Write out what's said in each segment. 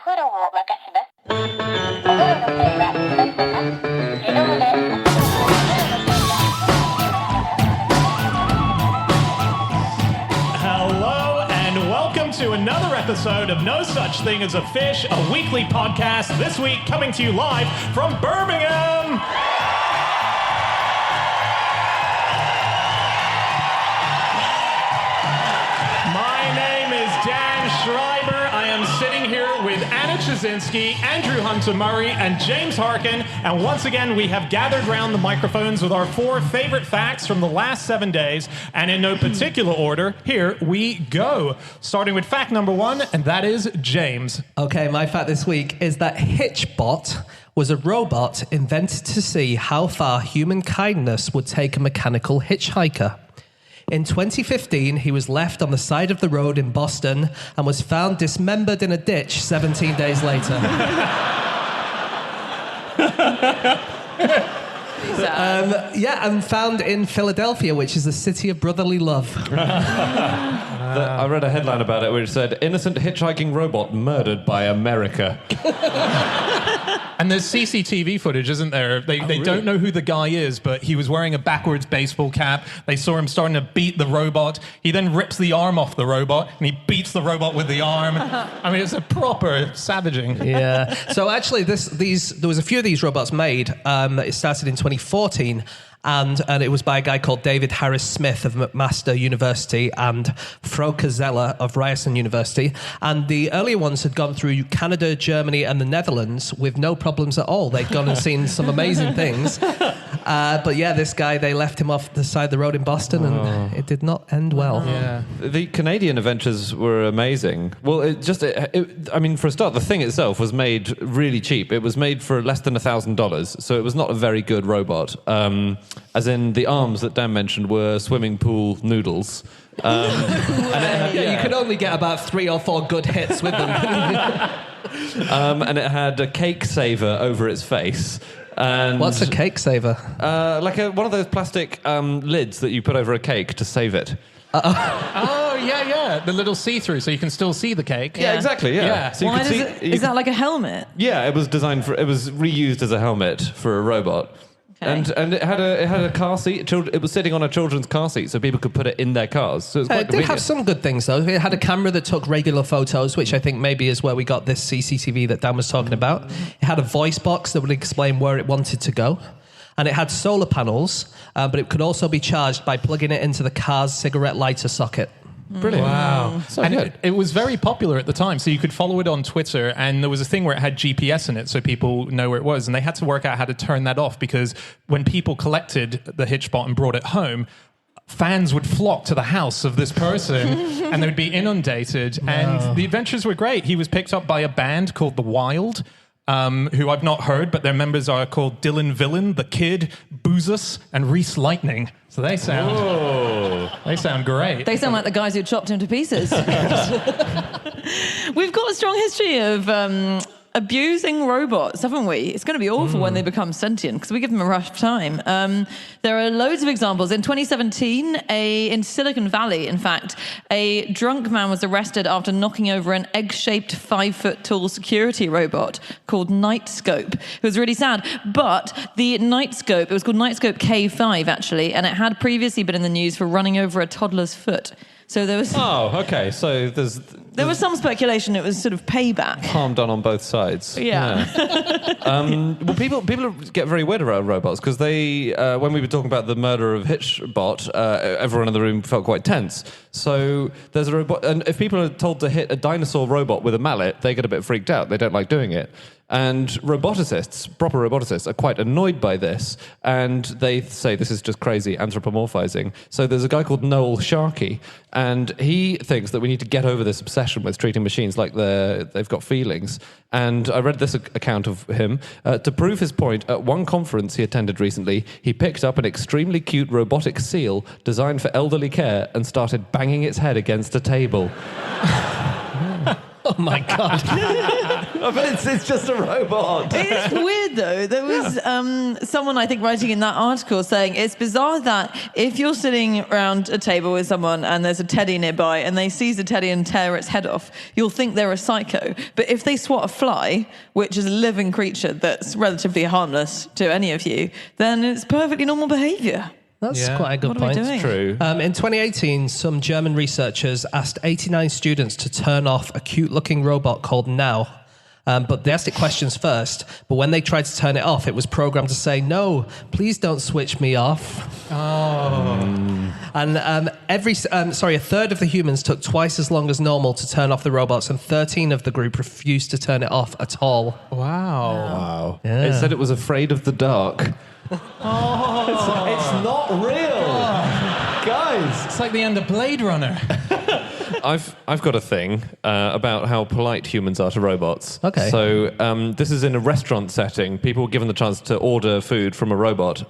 風呂を沸かします。お風呂の際はさっさか自動でHello and welcome to another episode of No Such Thing as a Fish, a weekly podcast. This week coming to you live from Birmingham. My name is Dan Schreiber. I am sitting here with Anna Chazinski, Andrew Hunter-Murray, and James Harkin. And once again, we have gathered round the microphones with our 4 favorite facts from the last 7 days. And in no particular order, here we go. Starting with fact number 1, and that is James. Okay, my fact this week is that Hitchbot was a robot invented to see how far human kindness would take a mechanical hitchhiker. In 2015, he was left on the side of the road in Boston and was found dismembered in a ditch 17 days later. And found in Philadelphia, which is the city of brotherly love. I read a headline about it which said, "Innocent hitchhiking robot murdered by America." And there's CCTV footage, isn't there? They don't know who the guy is, but he was wearing a backwards baseball cap. They saw him starting to beat the robot. He then rips the arm off the robot, and he beats the robot with the arm. I mean, it's a proper savaging. Yeah. So actually, there was a few of these robots made. It started in 2014. And it was by a guy called David Harris Smith of McMaster University and Fro Zeller of Ryerson University. And the earlier ones had gone through Canada, Germany, and the Netherlands with no problems at all. They'd gone and seen some amazing things. But yeah, this guy, they left him off the side of the road in Boston, and it did not end well. Yeah. The Canadian adventures were amazing. Well, I mean, for a start, the thing itself was made really cheap. It was made for less than $1,000, so it was not a very good robot. As in, the arms that Dan mentioned were swimming pool noodles. You could only get about 3 or 4 good hits with them. And it had a cake saver over its face. And What's a cake saver? Like one of those plastic lids that you put over a cake to save it. Oh, yeah. The little see-through, so you can still see the cake. Yeah, exactly, yeah. So Why is that like a helmet? Yeah, it was reused as a helmet for a robot. Okay. And it had a car seat. It was sitting on a children's car seat, so people could put it in their cars. So it was quite It did convenient. have some good things, though. It had a camera that took regular photos, which I think maybe is where we got this CCTV that Dan was talking about. It had a voice box that would explain where it wanted to go. And it had solar panels, but it could also be charged by plugging it into the car's cigarette lighter socket. Brilliant. Wow. So And good. it was very popular at the time, so you could follow it on Twitter, and there was a thing where it had GPS in it, so people know where it was, and they had to work out how to turn that off, because when people collected the Hitchbot and brought it home, fans would flock to the house of this person, and they would be inundated, and the adventures were great. He was picked up by a band called The Wild, who I've not heard, but their members are called Dylan Villain, The Kid, Boozus, and Reese Lightning. So they sound great. They sound like the guys who chopped him to pieces. We've got a strong history of abusing robots, haven't we? It's going to be awful when they become sentient, because we give them a rough time. There are loads of examples. In 2017, in Silicon Valley, in fact, a drunk man was arrested after knocking over an egg-shaped 5-foot-tall security robot called Nightscope. It was really sad. But the Nightscope, it was called Nightscope K5, actually, and it had previously been in the news for running over a toddler's foot. So there was... Oh, okay. So There was some speculation it was sort of payback. harm done on both sides. Yeah. Well, people get very weird around robots because they, when we were talking about the murder of Hitchbot, everyone in the room felt quite tense. So there's a robot, and if people are told to hit a dinosaur robot with a mallet, they get a bit freaked out. They don't like doing it. And roboticists, proper roboticists, are quite annoyed by this, and they say this is just crazy anthropomorphizing. So there's a guy called Noel Sharkey, and he thinks that we need to get over this obsession with treating machines like they've got feelings. And I read this account of him. To prove his point, at one conference he attended recently, he picked up an extremely cute robotic seal designed for elderly care and started banging its head against a table. Oh my God. But it's just a robot. It's weird though. There was someone I think writing in that article saying it's bizarre that if you're sitting around a table with someone and there's a teddy nearby and they seize the teddy and tear its head off, you'll think they're a psycho. But if they swat a fly, which is a living creature that's relatively harmless to any of you, then it's perfectly normal behaviour. That's quite a good What are we point. doing? True. In 2018, some German researchers asked 89 students to turn off a cute-looking robot called Now. But they asked it questions first. But when they tried to turn it off, it was programmed to say, "No, please don't switch me off." Oh. And a third of the humans took twice as long as normal to turn off the robots, and 13 of the group refused to turn it off at all. Wow. Yeah. It said it was afraid of the dark. It's not real. Guys. It's like the end of Blade Runner. I've got a thing about how polite humans are to robots. Okay. So this is in a restaurant setting. People were given the chance to order food from a robot.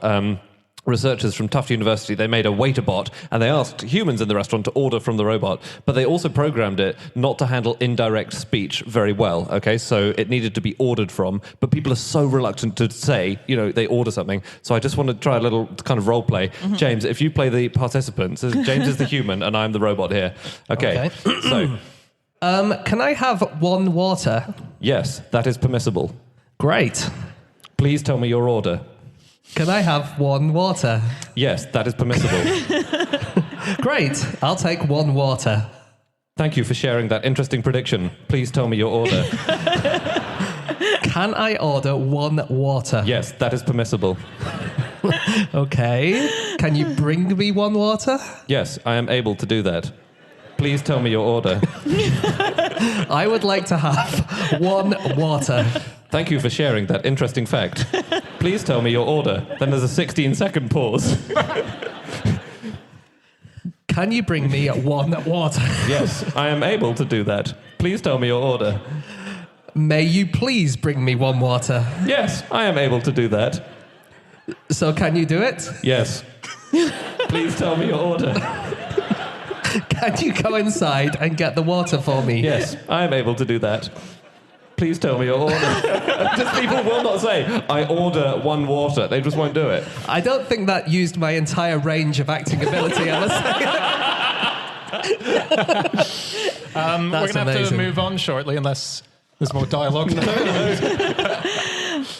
Researchers from Tufts University, they made a waiter bot, and they asked humans in the restaurant to order from the robot, but they also programmed it not to handle indirect speech very well, okay? So it needed to be ordered from, but people are so reluctant to say, they order something. So I just want to try a little kind of role play. Mm-hmm. James, if you play the participants, James is the human, and I'm the robot here. Okay. So... Can I have one water? Yes, that is permissible. Great. Please tell me your order. Can I have one water? Yes, that is permissible. Great. I'll take one water. Thank you for sharing that interesting prediction. Please tell me your order. Can I order one water? Yes, that is permissible. Okay. Can you bring me one water? Yes, I am able to do that. Please tell me your order. I would like to have one water. Thank you for sharing that interesting fact. Please tell me your order. Then there's a 16-second pause. Can you bring me one water? Yes, I am able to do that. Please tell me your order. May you please bring me one water? Yes, I am able to do that. So can you do it? Yes. Please tell me your order. Can you go inside and get the water for me? Yes, I am able to do that. Please tell me your order. Just people will not say, I order one water. They just won't do it. I don't think that used my entire range of acting ability, I must say. We're going to have to amazing. move on shortly unless there's more dialogue.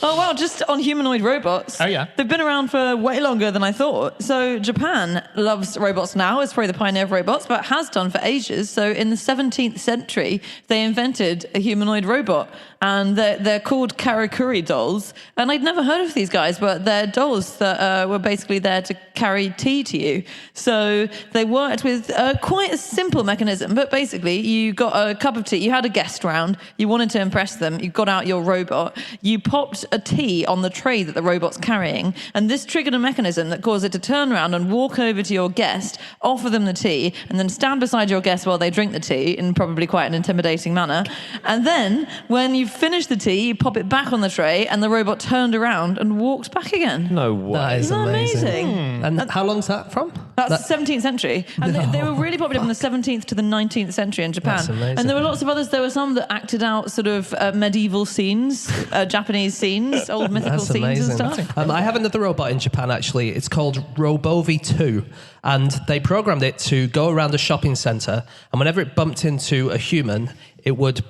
Oh, wow, just on humanoid robots. Oh, yeah. They've been around for way longer than I thought. So Japan loves robots now. It's probably the pioneer of robots, but has done for ages. So in the 17th century, they invented a humanoid robot. And they're called karakuri dolls. And I'd never heard of these guys, but they're dolls that were basically there to carry tea to you. So they worked with quite a simple mechanism. But basically, you got a cup of tea. You had a guest round. You wanted to impress them. You got out your robot. You popped a tea on the tray that the robot's carrying. And this triggered a mechanism that caused it to turn around and walk over to your guest, offer them the tea, and then stand beside your guest while they drink the tea in probably quite an intimidating manner. And then, when you've finished the tea, you pop it back on the tray, and the robot turned around and walked back again. No way. That is Isn't that amazing. amazing? And how long's that from? That's the 17th century. And they were really popular from the 17th to the 19th century in Japan. That's amazing. And there were lots of others. There were some that acted out sort of medieval scenes, Japanese scenes, old mythical That's scenes amazing. and stuff. I have another robot in Japan, actually. It's called Robovi 2. And they programmed it to go around a shopping centre. And whenever it bumped into a human, it would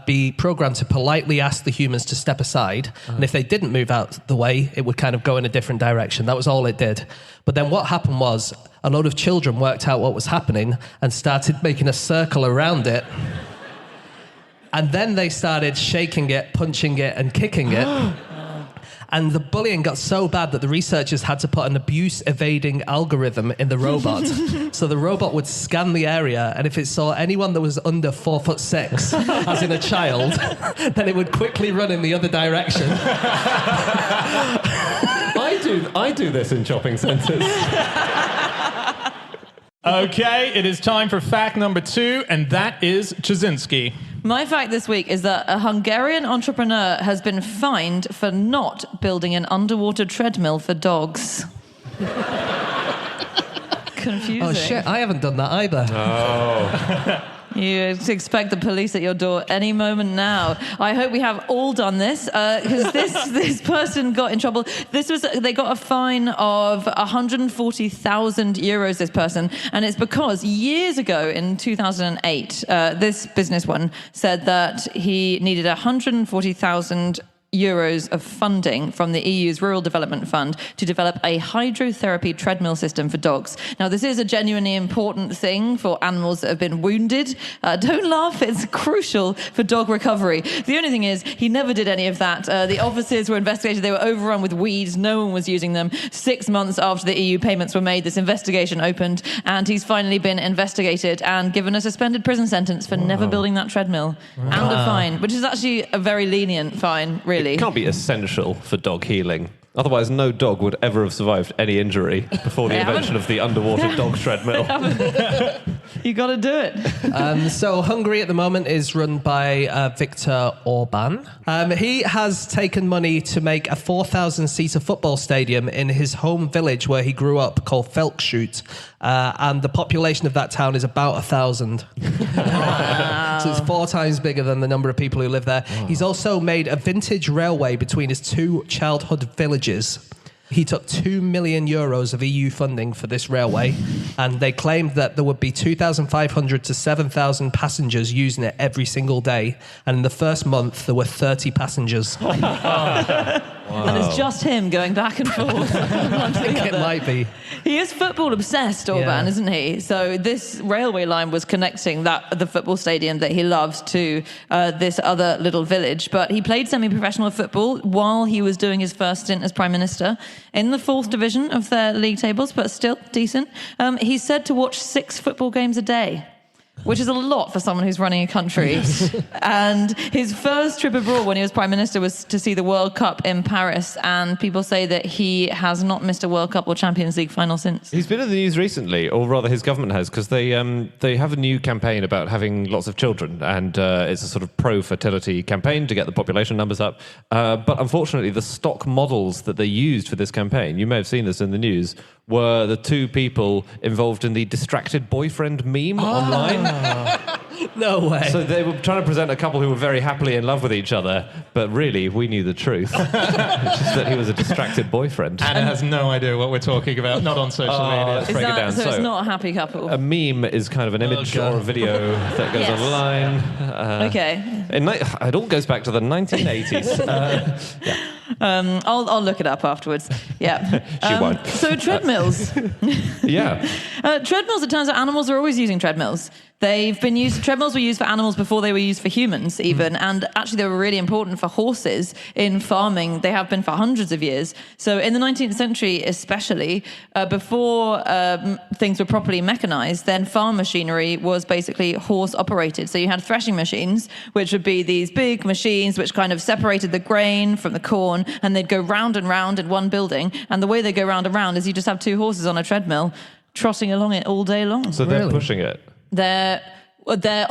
be programmed to politely ask the humans to step aside. And if they didn't move out the way, it would kind of go in a different direction. That was all it did. But then what happened was a load of children worked out what was happening and started making a circle around it. And then they started shaking it, punching it, and kicking it. And the bullying got so bad that the researchers had to put an abuse-evading algorithm in the robot. So the robot would scan the area, and if it saw anyone that was under 4'6", as in a child, then it would quickly run in the other direction. I do this in shopping centres. Okay, it is time for fact number 2, and that is Jasinski. My fact this week is that a Hungarian entrepreneur has been fined for not building an underwater treadmill for dogs. Confusing. Oh, shit, I haven't done that either. You expect the police at your door any moment now. I hope we have all done this because this person got in trouble. They got a fine of 140,000 euros. This person, and it's because years ago in 2008, this business one said that he needed 140,000 euros of funding from the EU's Rural Development Fund to develop a hydrotherapy treadmill system for dogs. Now, this is a genuinely important thing for animals that have been wounded. Don't laugh, it's crucial for dog recovery. The only thing is, he never did any of that. The offices were investigated, they were overrun with weeds, no one was using them. 6 months after the EU payments were made, this investigation opened, and he's finally been investigated and given a suspended prison sentence for never building that treadmill. And a fine, which is actually a very lenient fine, really. It can't be essential for dog healing. Otherwise, no dog would ever have survived any injury before the invention of the underwater dog treadmill. You got to do it. So Hungary at the moment is run by Viktor Orban. He has taken money to make a 4,000-seater football stadium in his home village where he grew up called Felkshut. And the population of that town is about 1,000. Wow. So it's 4 times bigger than the number of people who live there. Wow. He's also made a vintage railway between his 2 childhood villages. He took 2 million euros of EU funding for this railway, and they claimed that there would be 2,500 to 7,000 passengers using it every single day. And in the first month, there were 30 passengers. Wow. And it's just him going back and forth. I think it might be. He is football obsessed, Orban, isn't he? So this railway line was connecting the football stadium that he loves to this other little village. But he played semi-professional football while he was doing his first stint as Prime Minister in the 4th division of their league tables, but still decent. He's said to watch 6 football games a day, which is a lot for someone who's running a country. And his first trip abroad when he was Prime Minister was to see the World Cup in Paris. And people say that he has not missed a World Cup or Champions League final since. He's been in the news recently, or rather his government has, because they have a new campaign about having lots of children. And it's a sort of pro-fertility campaign to get the population numbers up. But unfortunately, the stock models that they used for this campaign, you may have seen this in the news, were the 2 people involved in the distracted boyfriend meme online. No way. So they were trying to present a couple who were very happily in love with each other, but really, we knew the truth. It's just that he was a distracted boyfriend. Anna has no idea what we're talking about, not on social media. Let's break it down. So it's not a happy couple? A meme is kind of an image or a video that goes online. Okay. It all goes back to the 1980s. I'll look it up afterwards. Yeah. She won't. So treadmills. Yeah. Treadmills, it turns out animals are always using treadmills. Treadmills were used for animals before they were used for humans even, and actually they were really important for horses in farming. They have been for hundreds of years. So in the 19th century especially, before things were properly mechanized, then farm machinery was basically horse operated. So you had threshing machines, which would be these big machines which kind of separated the grain from the corn, and they'd go round and round in one building, and the way they go round and round is you just have 2 horses on a treadmill trotting along it all day long. So they're pushing it. They're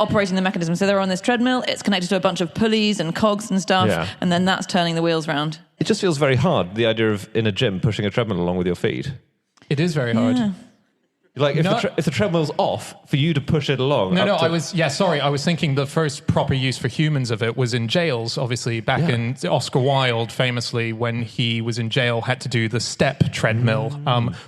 operating the mechanism. So they're on this treadmill, it's connected to a bunch of pulleys and cogs and stuff, and then that's turning the wheels round. It just feels very hard, the idea of in a gym pushing a treadmill along with your feet. It is very hard. Yeah. Like, if the treadmill's off, for you to push it along... I was thinking the first proper use for humans of it was in jails, obviously, back in... Oscar Wilde, famously, when he was in jail, had to do the step treadmill,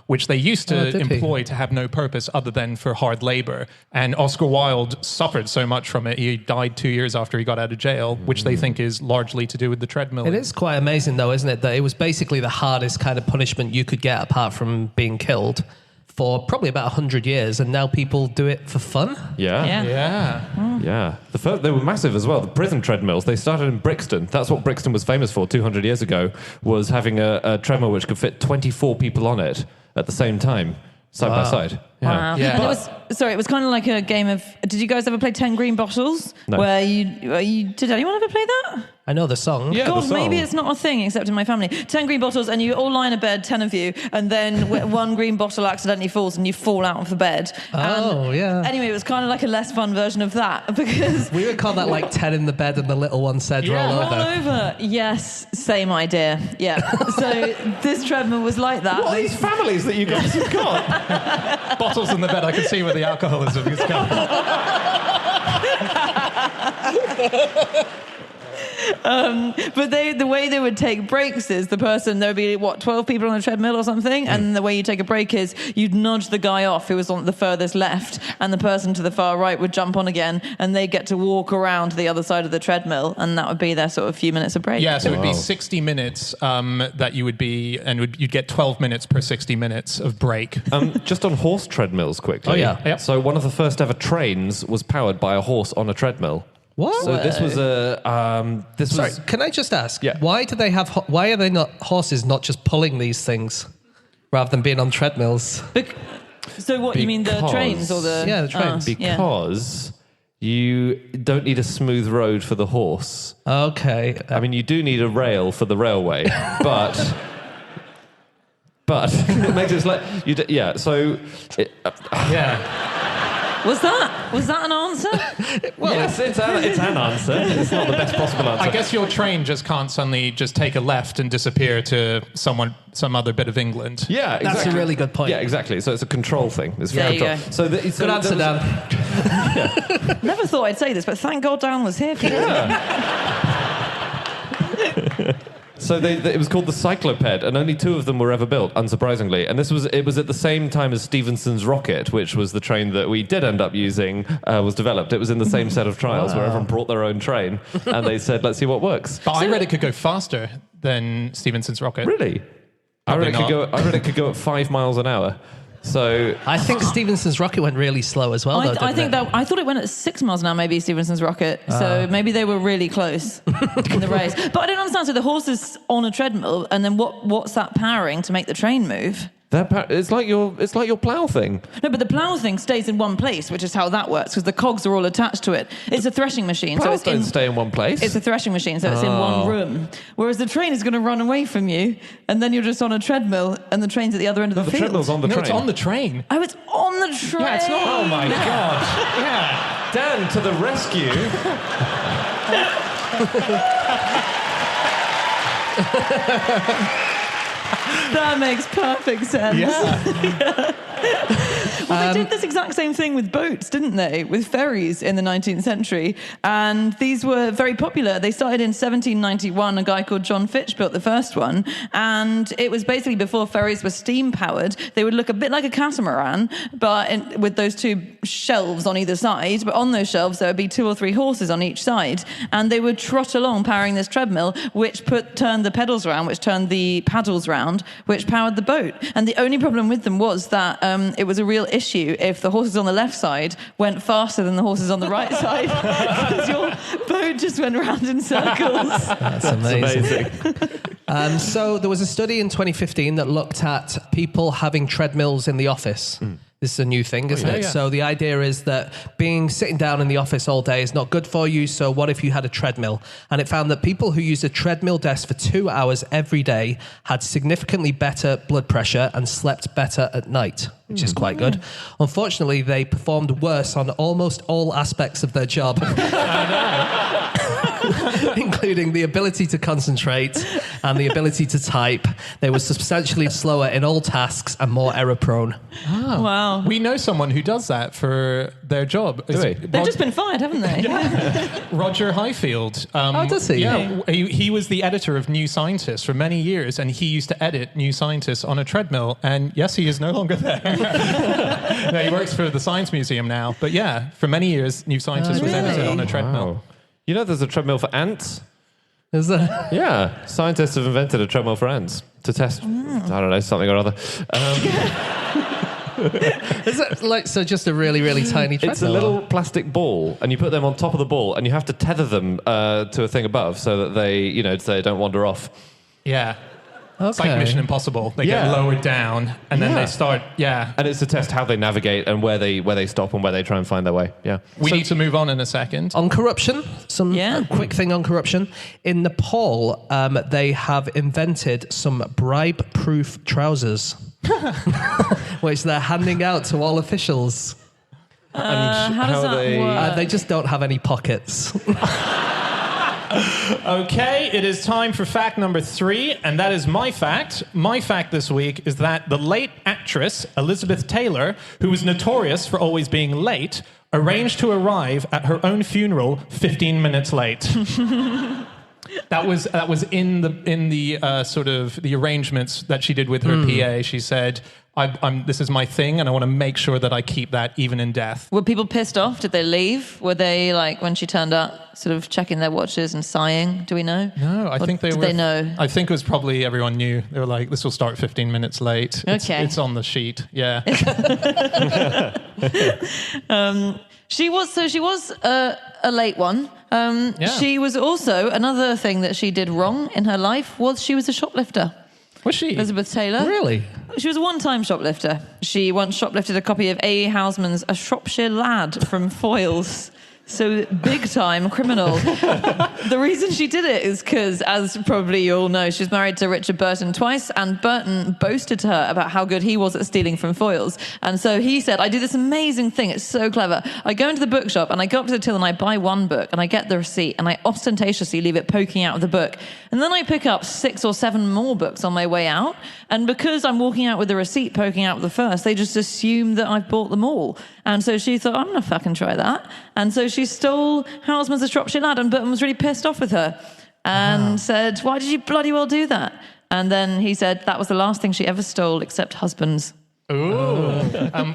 which they used to employ to have no purpose other than for hard labor. And Oscar Wilde suffered so much from it, he died 2 years after he got out of jail, which they think is largely to do with the treadmill. It is quite amazing, though, isn't it, that it was basically the hardest kind of punishment you could get apart from being killed for probably about 100 years, and now people do it for fun. Yeah. They were massive as well. The prison treadmills, they started in Brixton. That's what Brixton was famous for 200 years ago, was having a treadmill which could fit 24 people on it at the same time, side by side. Wow. Yeah. And it was kind of like a game of... Did you guys ever play 10 Green Bottles? No. Where did anyone ever play that? I know the song. Yeah, God, the song. maybe it's not a thing except in my family. 10 green bottles, and you all lie in a bed, 10 of you, and then one green bottle accidentally falls and you fall out of the bed. Anyway, it was kind of like a less fun version of that, because... We would call that like 10 in the bed and the little one said roll over. Roll over. Yes, same idea. Yeah. So this treadmill was like that. What are these families that you guys have got? Bottles in the bed, I can see where the alcoholism is coming. But the way they would take breaks is there would be 12 people on a treadmill or something, and the way you take a break is you'd nudge the guy off who was on the furthest left, and the person to the far right would jump on again, and they get to walk around to the other side of the treadmill, and that would be their sort of few minutes of break. Yeah, so it would be 60 minutes that you would be, and you'd get 12 minutes per 60 minutes of break. Just on horse treadmills quickly. Oh, yeah. Yep. So one of the first ever trains was powered by a horse on a treadmill. What? So this was Sorry, can I just ask? Yeah. Why are they not horses not just pulling these things rather than being on treadmills? So what, you mean the trains or the... Yeah, the trains. Because you don't need a smooth road for the horse. Okay. I mean, you do need a rail for the railway, but it makes it like Yeah. Was that an answer? Well, yes, it's an answer. It's not the best possible answer. I guess your train just can't suddenly just take a left and disappear to some other bit of England. Yeah, exactly. That's a really good point. Yeah, exactly. So it's a control thing. It's for There you control. go. So Good answer, Dan. Never thought I'd say this, but thank God Dan was here for So it was called the Cycloped, and only 2 of them were ever built, unsurprisingly. And it was at the same time as Stephenson's rocket, which was the train that we did end up using, was developed. It was in the same set of trials where everyone brought their own train, and they said, let's see what works. But I read it could go faster than Stephenson's rocket. Really? I read it could go at 5 miles an hour. So I think Stephenson's rocket went really slow as well, though, didn't it? I thought it went at 6 miles an hour, maybe, Stephenson's rocket. So maybe they were really close in the race. But I don't understand. So the horse is on a treadmill, and then what's that powering to make the train move? it's like your plough thing. No, but the plough thing stays in one place, which is how that works, because the cogs are all attached to it. It's a threshing machine. Ploughs so don't stay in one place. It's a threshing machine, so it's in one room. Whereas the train is going to run away from you, and then you're just on a treadmill, and the train's at the other end of the the field. treadmill's on the No, train. it's on the train. Oh, it's on the train. Yeah, it's not. Oh my God. Yeah. Dan to the rescue. That makes perfect sense. Yeah. Well, they did this exact same thing with boats, didn't they? With ferries in the 19th century. And these were very popular. They started in 1791. A guy called John Fitch built the first one. And it was basically before ferries were steam-powered. They would look a bit like a catamaran, but with those 2 shelves on either side. But on those shelves, there would be 2 or 3 horses on each side. And they would trot along powering this treadmill, which turned the pedals around, which turned the paddles round, which powered the boat. And the only problem with them was that it was a real issue if the horses on the left side went faster than the horses on the right side, because your boat just went round in circles. That's amazing. So there was a study in 2015 that looked at people having treadmills in the office. This is a new thing, isn't it? yeah. So the idea is that sitting down in the office all day is not good for you. So what if you had a treadmill? And it found that people who used a treadmill desk for 2 hours every day had significantly better blood pressure and slept better at night, which is quite good. Unfortunately, they performed worse on almost all aspects of their job. Including the ability to concentrate and the ability to type. They were substantially slower in all tasks and more error-prone. Oh. Wow. We know someone who does that for their job. Do we? They've just been fired, haven't they? Roger Highfield. Does he? Yeah, he was the editor of New Scientist for many years, and he used to edit New Scientist on a treadmill. And yes, he is no longer there. No, he works for the Science Museum now. But yeah, for many years, New Scientist was edited on a treadmill. Wow. You know there's a treadmill for ants? Is there? Yeah. Scientists have invented a treadmill for ants to test, I don't know, something or other. Is it just a really, really tiny treadmill? It's a little plastic ball, and you put them on top of the ball, and you have to tether them to a thing above so that they, so they don't wander off. Yeah. It's like Mission Impossible. They get lowered down, and then they start, And it's to test how they navigate and where they stop and where they try and find their way. Yeah. We need to move on in a second. On corruption, a quick thing on corruption. In Nepal, they have invented some bribe-proof trousers, which they're handing out to all officials. How does that work? They just don't have any pockets. Okay, it is time for fact number 3, and that is my fact. My fact this week is that the late actress Elizabeth Taylor, who was notorious for always being late, arranged to arrive at her own funeral 15 minutes late. That was in the sort of the arrangements that she did with her PA. She said, this is my thing, and I want to make sure that I keep that even in death. Were people pissed off? Did they leave? Were they, like, when she turned up, sort of checking their watches and sighing? Do we know? No, I think they did were. they know? I think it was probably everyone knew. They were like, this will start 15 minutes late. It's on the sheet. Yeah. She was a late one. She was also, another thing that she did wrong in her life was she was a shoplifter. Was she? Elizabeth Taylor. Really? She was a one-time shoplifter. She once shoplifted a copy of A. Houseman's A Shropshire Lad from Foyles. So big-time criminal. The reason she did it is because, as probably you all know, she's married to Richard Burton twice, and Burton boasted to her about how good he was at stealing from Foyles. And so he said, I do this amazing thing, it's so clever. I go into the bookshop, and I go up to the till, and I buy one book, and I get the receipt, and I ostentatiously leave it poking out of the book. And then I pick up 6 or 7 more books on my way out, and because I'm walking out with the receipt poking out of the first, they just assume that I've bought them all. And so she thought, I'm going to fucking try that. And so she stole Houseman's A Shropshire Lad, and Burton was really pissed off with her and said, why did you bloody well do that? And then he said that was the last thing she ever stole except husbands. Ooh.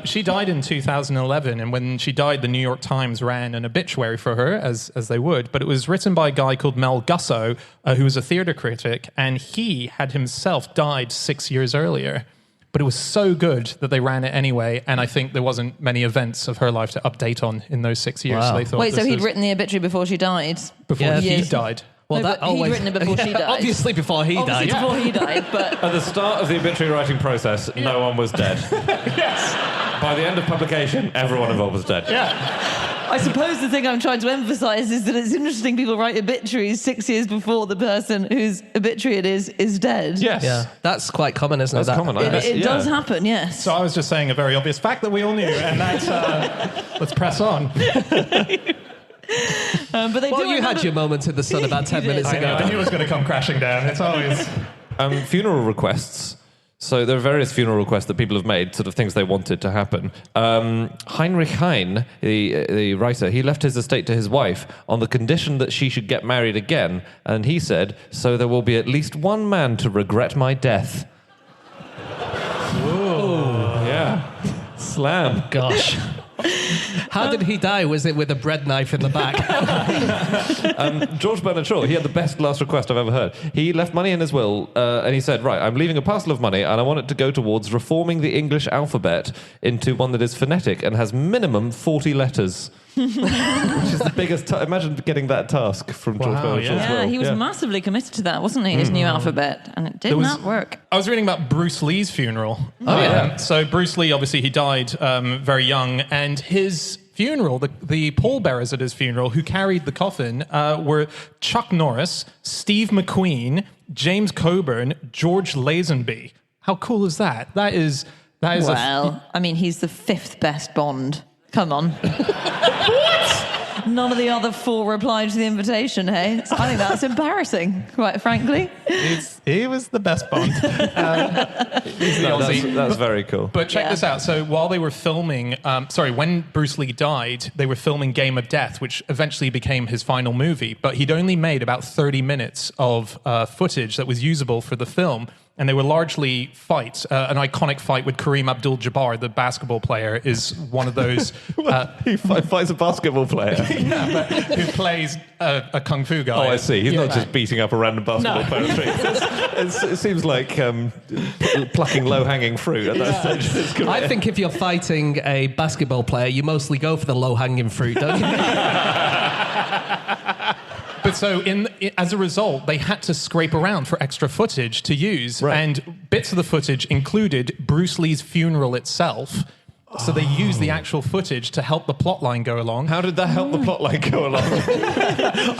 She died in 2011, and when she died, the New York Times ran an obituary for her, as they would, but it was written by a guy called Mel Gusso, who was a theatre critic, and he had himself died 6 years earlier. But it was so good that they ran it anyway, and I think there wasn't many events of her life to update on in those 6 years. Wow. So they thought Wait, so he'd written the obituary before she died? before he Yes. died. Well, No, that but he'd always written it before she died. Obviously, before he Obviously died. before he died, but At the start of the obituary writing process, no one was dead. Yes. By the end of publication, everyone involved was dead. Yeah. I suppose the thing I'm trying to emphasise is that it's interesting people write obituaries 6 years before the person whose obituary it is dead. Yes. Yeah, that's quite common, isn't That's it? common. It Yeah. does happen, yes. So I was just saying a very obvious fact that we all knew, and that's let's press on. But they Well, do you remember- had your moment in the sun about 10 You did. minutes I know, I ago. knew it was going to come crashing down. It's always. Funeral requests. So there are various funeral requests that people have made, sort of things they wanted to happen. Heinrich Heine, the writer, he left his estate to his wife on the condition that she should get married again. And he said, so there will be at least one man to regret my death. Ooh. Yeah. Slam. Gosh. How did he die? Was it with a bread knife in the back? George Bernard Shaw, he had the best last request I've ever heard. He left money in his will, and he said, right, I'm leaving a parcel of money, and I want it to go towards reforming the English alphabet into one that is phonetic and has minimum 40 letters. Which is the biggest... Imagine getting that task from George Wow, Bernard Shaw's yeah. will. Yeah, he was massively committed to that, wasn't he? His new alphabet, and it did not work. I was reading about Bruce Lee's funeral. Oh, yeah. So Bruce Lee, obviously, he died very young, and his funeral, the pallbearers at his funeral who carried the coffin were Chuck Norris, Steve McQueen, James Coburn, George Lazenby. How cool is that? That is Well, I mean, he's the 5th best Bond. Come on. What? None of the other 4 replied to the invitation, hey? So I think that's embarrassing, quite frankly. he was the best Bond. He's the No, Aussie. that's very cool. But check Yeah. this out. So while they were filming, when Bruce Lee died, they were filming Game of Death, which eventually became his final movie. But he'd only made about 30 minutes of footage that was usable for the film. And they were largely fights. An iconic fight with Kareem Abdul-Jabbar, the basketball player, is one of those... He fights a basketball player. who plays a kung fu guy. Oh, I see. He's not Yeah. just beating up a random basketball No. player on the street. It seems like plucking low-hanging fruit at that stage. It's good. I think if you're fighting a basketball player, you mostly go for the low-hanging fruit, don't you? But so, as a result, they had to scrape around for extra footage to use. Right. And bits of the footage included Bruce Lee's funeral itself. So they used the actual footage to help the plot line go along. How did that help the plotline go along?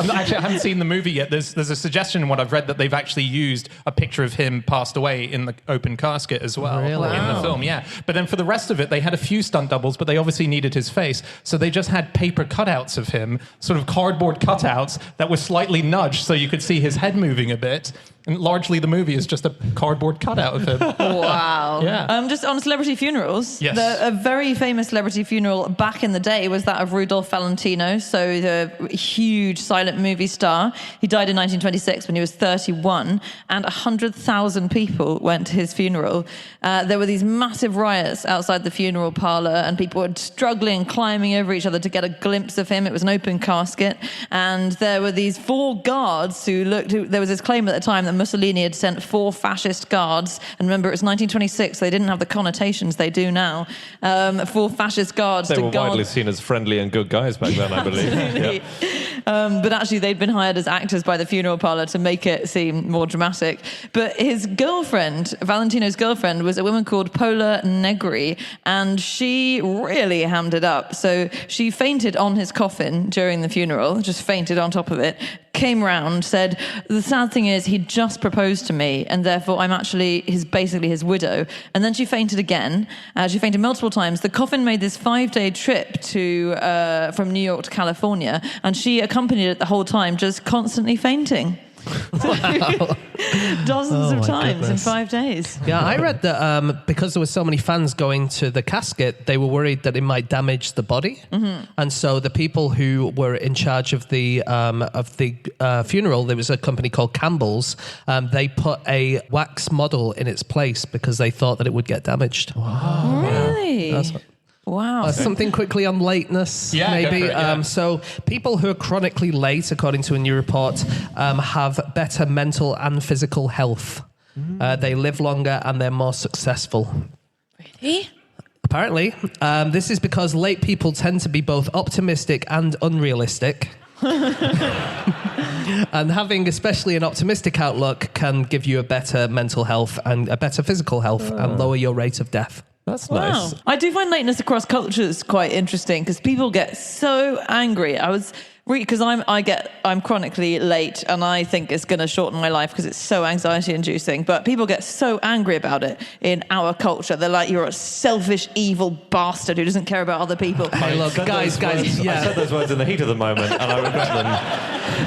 I haven't seen the movie yet. There's a suggestion in what I've read that they've actually used a picture of him passed away in the open casket as well Really? in the film. Yeah, but then for the rest of it, they had a few stunt doubles, but they obviously needed his face, so they just had paper cutouts of him, sort of cardboard cutouts that were slightly nudged, so you could see his head moving a bit. And largely the movie is just a cardboard cutout of him. Wow. Yeah. Just on celebrity funerals. Yes. A very famous celebrity funeral back in the day was that of Rudolph Valentino, so the huge silent movie star. He died in 1926 when he was 31, and 100,000 people went to his funeral. There were these massive riots outside the funeral parlor, and people were struggling, climbing over each other to get a glimpse of him. It was an open casket, and there were these 4 guards who there was this claim at the time that Mussolini had sent 4 fascist guards, and remember it was 1926, so they didn't have the connotations they do now. 4 fascist guards They to were guard. widely seen as friendly and good guys back then, I believe. Absolutely. But actually they'd been hired as actors by the funeral parlour to make it seem more dramatic. But his girlfriend, Valentino's girlfriend, was a woman called Pola Negri, and she really hammed it up. So she fainted on his coffin during the funeral, just fainted on top of it, came round, said, the sad thing is he just proposed to me, and therefore I'm actually basically his widow. And then she fainted again. She fainted multiple times. The coffin made this 5-day trip from New York to California, and she accompanied it the whole time, just constantly fainting. Dozens of times in 5 days. Yeah, I read that because there were so many fans going to the casket, they were worried that it might damage the body, and so the people who were in charge of the funeral, there was a company called Campbell's. They put a wax model in its place because they thought that it would get damaged. Wow. Really? Wow. Something quickly on lateness, Yeah, maybe. go for it, yeah. So people who are chronically late, according to a new report, have better mental and physical health. They live longer and they're more successful. Really? Apparently. This is because late people tend to be both optimistic and unrealistic. And having especially an optimistic outlook can give you a better mental health and a better physical health and lower your rate of death. That's Wow. nice. I do find lateness across cultures quite interesting because people get so angry. Because I'm chronically late, and I think it's going to shorten my life because it's so anxiety-inducing. But people get so angry about it in our culture. They're like, "You're a selfish, evil bastard who doesn't care about other people." Hey, look, guys, I yeah. said those words in the heat of the moment, and I regret them.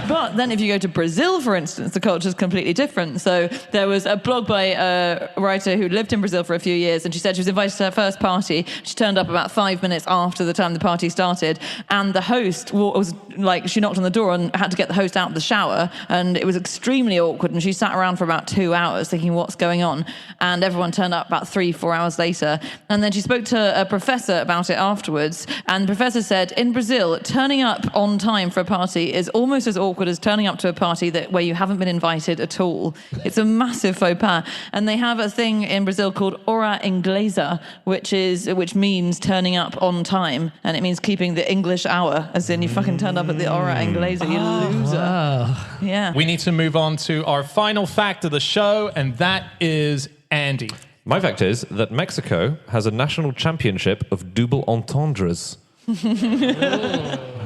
But then if you go to Brazil, for instance, the culture is completely different. So there was a blog by a writer who lived in Brazil for a few years, and she said she was invited to her first party. She turned up about 5 minutes after the time the party started, and the host was like, she knocked on the door and had to get the host out of the shower, and it was extremely awkward, and she sat around for about 2 hours thinking, what's going on? And everyone turned up about 3-4 hours later, and then she spoke to a professor about it afterwards, and the professor said, in Brazil, turning up on time for a party is almost as awkward as turning up to a party where you haven't been invited at all. It's a massive faux pas, and they have a thing in Brazil called hora inglesa, which means turning up on time, and it means keeping the English hour, as in you fucking turned up at the hora inglesa, you loser. Wow. Yeah. We need to move on to our final fact of the show, and that is Andy. My fact is that Mexico has a national championship of double entendres.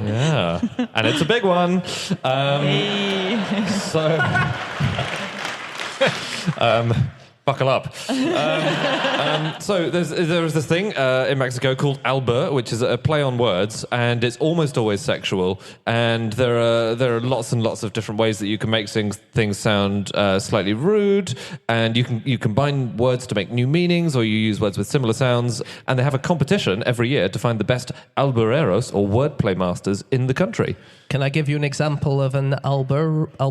Yeah, and it's a big one. So, buckle up. So there is this thing in Mexico called albur, which is a play on words, and it's almost always sexual. And there are lots and lots of different ways that you can make things sound slightly rude, and you combine words to make new meanings, or you use words with similar sounds. And they have a competition every year to find the best albureros or wordplay masters in the country. Can I give you an example of an albura, are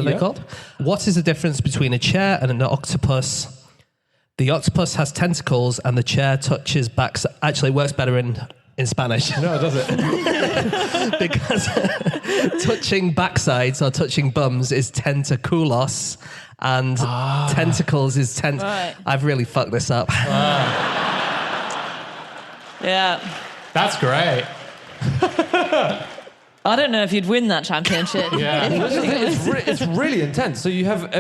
they Yeah. called? What is the difference between a chair and an octopus? The octopus has tentacles and the chair touches back. Actually, it works better in Spanish. No, does it? Because touching backsides or touching bums is tentaculos, and tentacles is Right. I've really fucked this up. Yeah. That's great. I don't know if you'd win that championship. Yeah. It's really intense. So you have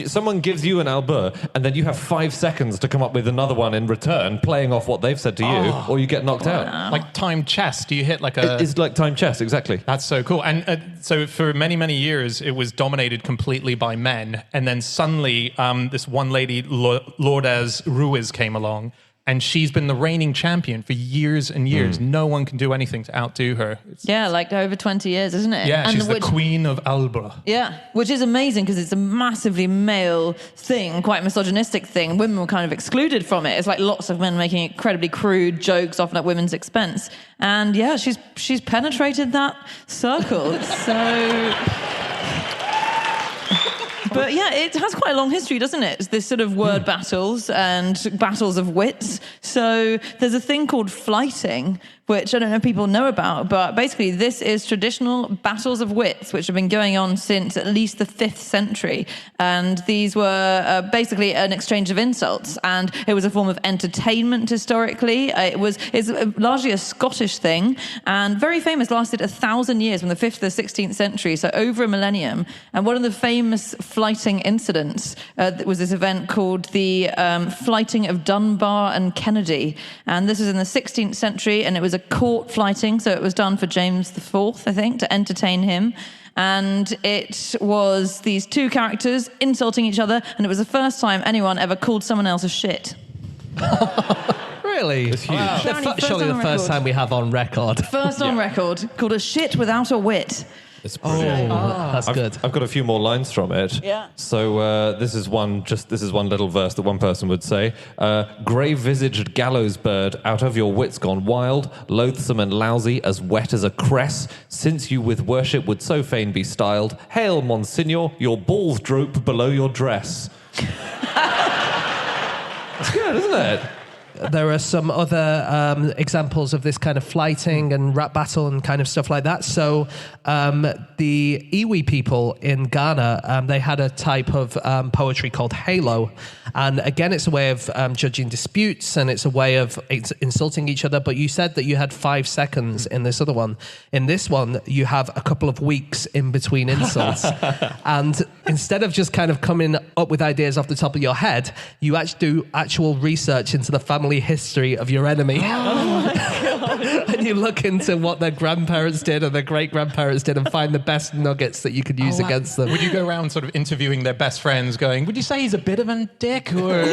someone gives you an albur, and then you have 5 seconds to come up with another one in return, playing off what they've said to you, or you get knocked out. Like timed chess. Do you hit like a... It's like time chess, exactly. That's so cool. And so for many, many years, it was dominated completely by men. And then suddenly, this one lady, Lourdes Ruiz, came along. and she's been the reigning champion for years and years. No one can do anything to outdo her. Yeah, like over 20 years, isn't it? Yeah, And she's the queen of Alba. Yeah, which is amazing because it's a massively male thing, quite misogynistic thing. Women were kind of excluded from it. It's like lots of men making incredibly crude jokes, often at women's expense. And yeah, she's penetrated that circle. So... But yeah, it has quite a long history, doesn't it? It's this sort of word battles and battles of wits. So there's a thing called flighting, which I don't know if people know about, but basically this is traditional battles of wits, which have been going on since at least the 5th century. And these were basically an exchange of insults. And it was a form of entertainment historically. It's largely a Scottish thing and very famous, lasted 1,000 years from the 5th to the 16th century, so over a millennium. And one of the famous flighting incidents was this event called the Flighting of Dunbar and Kennedy. And this was in the 16th century, and it was a court flighting, so it was done for James IV, I think, to entertain him. And it was these two characters insulting each other, and it was the first time anyone ever called someone else a shit. Really? It's huge. Wow. Surely the first time we have on record. First on record, called a shit without a wit. It's brilliant. That's good. I've got a few more lines from it. Yeah. So this is one little verse that one person would say. Grey-visaged gallows bird, out of your wits gone wild, loathsome and lousy, as wet as a cress, since you with worship would so fain be styled, hail, Monsignor, your balls droop below your dress. It's good, isn't it? There are some other examples of this kind of flighting and rap battle and kind of stuff like that. So the Iwi people in Ghana, they had a type of poetry called halo. And again, it's a way of judging disputes, and it's a way of insulting each other. But you said that you had 5 seconds in this other one. In this one, you have a couple of weeks in between insults. And instead of just kind of coming up with ideas off the top of your head, you actually do actual research into the family history of your enemy. Oh my God. And you look into what their grandparents did and their great-grandparents did and find the best nuggets that you could use against them. Would you go around sort of interviewing their best friends going, would you say he's a bit of a dick? Or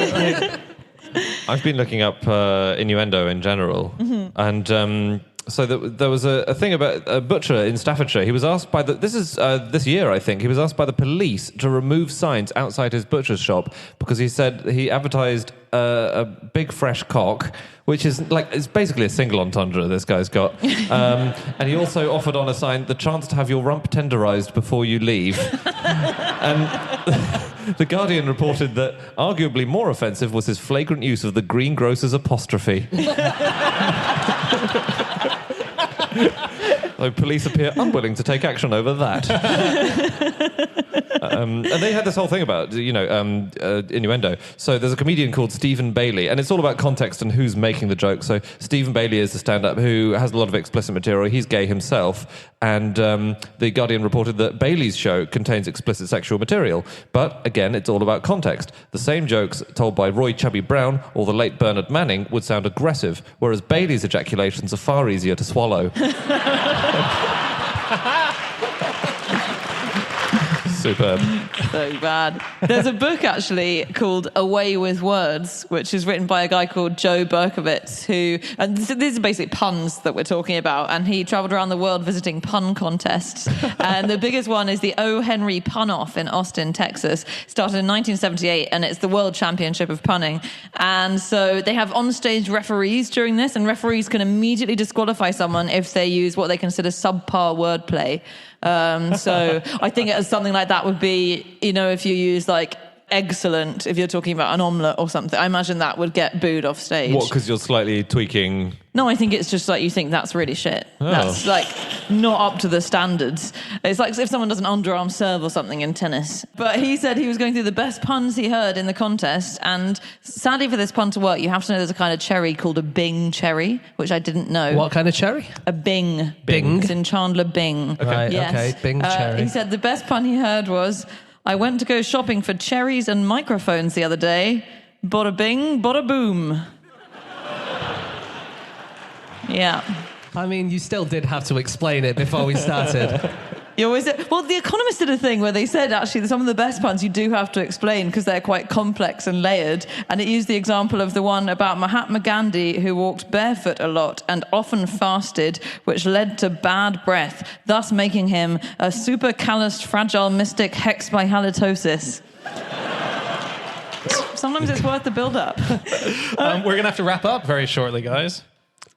I've been looking up innuendo in general, and so there was a thing about a butcher in Staffordshire. He was asked by this year, I think, he was asked by the police to remove signs outside his butcher's shop because he said he advertised a big fresh cock, which is it's basically a single entendre this guy's got. And he also offered on a sign the chance to have your rump tenderized before you leave. And The Guardian reported that arguably more offensive was his flagrant use of the greengrocer's apostrophe. Though police appear unwilling to take action over that. And they had this whole thing about, innuendo. So there's a comedian called Stephen Bailey, and it's all about context and who's making the joke. So Stephen Bailey is a stand-up who has a lot of explicit material. He's gay himself. And the Guardian reported that Bailey's show contains explicit sexual material. But, again, it's all about context. The same jokes told by Roy Chubby Brown or the late Bernard Manning would sound aggressive, whereas Bailey's ejaculations are far easier to swallow. Superb. So bad. There's a book actually called Away with Words, which is written by a guy called Joe Berkowitz, who, and these are basically puns that we're talking about, and he travelled around the world visiting pun contests. And the biggest one is the O. Henry Pun-Off in Austin, Texas. Started in 1978, and it's the World Championship of Punning. And so they have on-stage referees during this, and referees can immediately disqualify someone if they use what they consider subpar wordplay. So I think something like that would be, if you use like excellent, if you're talking about an omelette or something, I imagine that would get booed off stage. What, because you're slightly tweaking? No, I think it's just like you think that's really shit. Oh. That's like not up to the standards. It's like if someone does an underarm serve or something in tennis. But he said he was going through the best puns he heard in the contest, and sadly for this pun to work, you have to know there's a kind of cherry called a Bing cherry, which I didn't know. What kind of cherry? A Bing. Bing? It's in Chandler Bing. Okay. Right, yes. okay, Bing cherry. He said the best pun he heard was, I went to go shopping for cherries and microphones the other day. Bada bing, bada boom. Yeah. I mean, you still did have to explain it before we started. You always well, The Economist did a thing where they said actually that some of the best puns you do have to explain because they're quite complex and layered. And it used the example of the one about Mahatma Gandhi who walked barefoot a lot and often fasted, which led to bad breath, thus making him a super calloused, fragile mystic hexed by halitosis. Sometimes it's worth the build-up. We're going to have to wrap up very shortly, guys.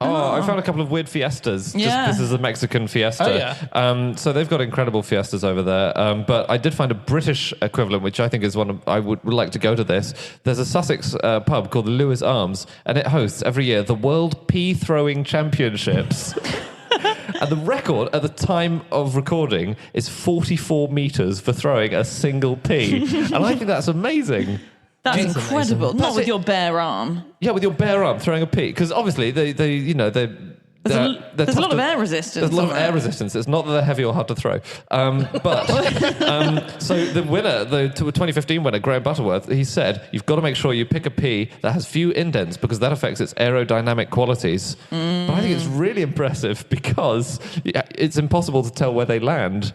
Oh, I found a couple of weird fiestas. Yeah. This is a Mexican fiesta. Oh, yeah. So they've got incredible fiestas over there. But I did find a British equivalent, which I think is one of, I would like to go to this. There's a Sussex pub called the Lewis Arms, and it hosts every year the World Pea Throwing Championships. And the record at the time of recording is 44 metres for throwing a single pea. And I think that's amazing. That's That's incredible. amazing. Not with your bare arm. Yeah, with your bare arm throwing a pea. Because obviously, they're There's a tough lot of to- air resistance. There's a lot of on air that. resistance. It's not that they're heavy or hard to throw. So the winner, the 2015 winner, Graham Butterworth, he said, you've got to make sure you pick a pea that has few indents because that affects its aerodynamic qualities. But I think it's really impressive because it's impossible to tell where they land.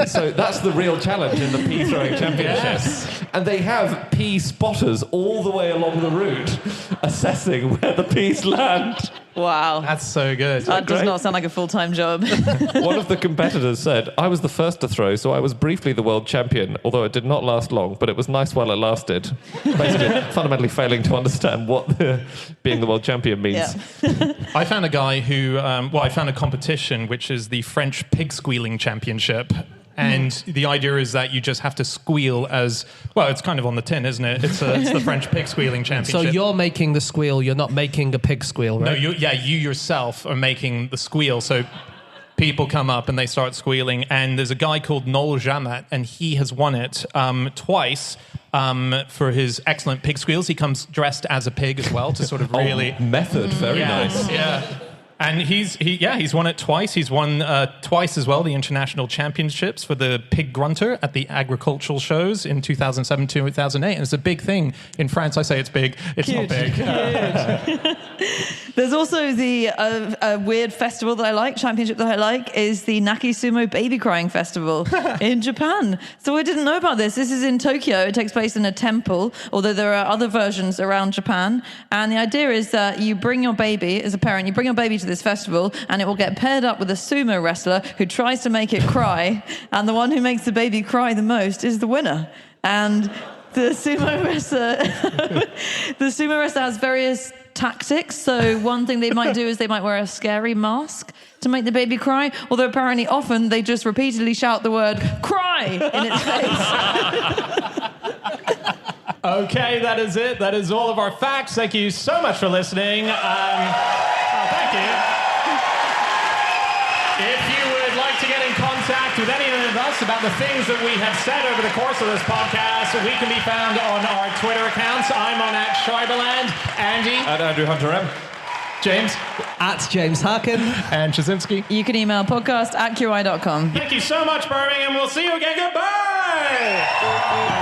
So that's the real challenge in the pea throwing championships. And they have pea spotters all the way along the route assessing where the peas land. Wow. That's so good. That does great? not sound like a full-time job. One of the competitors said, I was the first to throw, so I was briefly the world champion, although it did not last long, but it was nice while it lasted. Basically, fundamentally failing to understand what being the world champion means. Yeah. I found a guy who, I found a competition, which is the French pig squealing championship. And the idea is that you just have to squeal as, well, it's kind of on the tin, isn't it? It's the French pig squealing So championship. you're making the squeal, you're not making a pig squeal, No, right? you yourself are making the squeal. So people come up and they start squealing. And there's a guy called Noel Jamat, and he has won it twice for his excellent pig squeals. He comes dressed as a pig as well to sort of really... Method, very nice. Yeah. And he's won it twice. He's won twice as well the international championships for the pig grunter at the agricultural shows in 2007, 2008. And it's a big thing in France. I say it's big. It's Huge. not big. There's also the weird festival that I like, championship that I like, is the Naki Sumo Baby Crying Festival in Japan. So I didn't know about this. This is in Tokyo. It takes place in a temple, although there are other versions around Japan. And the idea is that you bring your baby, as a parent, you bring your baby to this festival, and it will get paired up with a sumo wrestler who tries to make it cry, and the one who makes the baby cry the most is the winner. And the sumo wrestler has various tactics. So one thing they might do is they might wear a scary mask to make the baby cry, although apparently often they just repeatedly shout the word cry in its face. Okay, that is it. That is all of our facts. Thank you so much for listening. Thank you. If you would like to get in contact with any of us about the things that we have said over the course of this podcast, we can be found on our Twitter accounts. I'm on @Schreiberland. Andy. And Andrew Hunter M. James. At James Harkin. And Chazinski. You can email podcast@qi.com. Thank you so much, Birmingham. We'll see you again. Goodbye.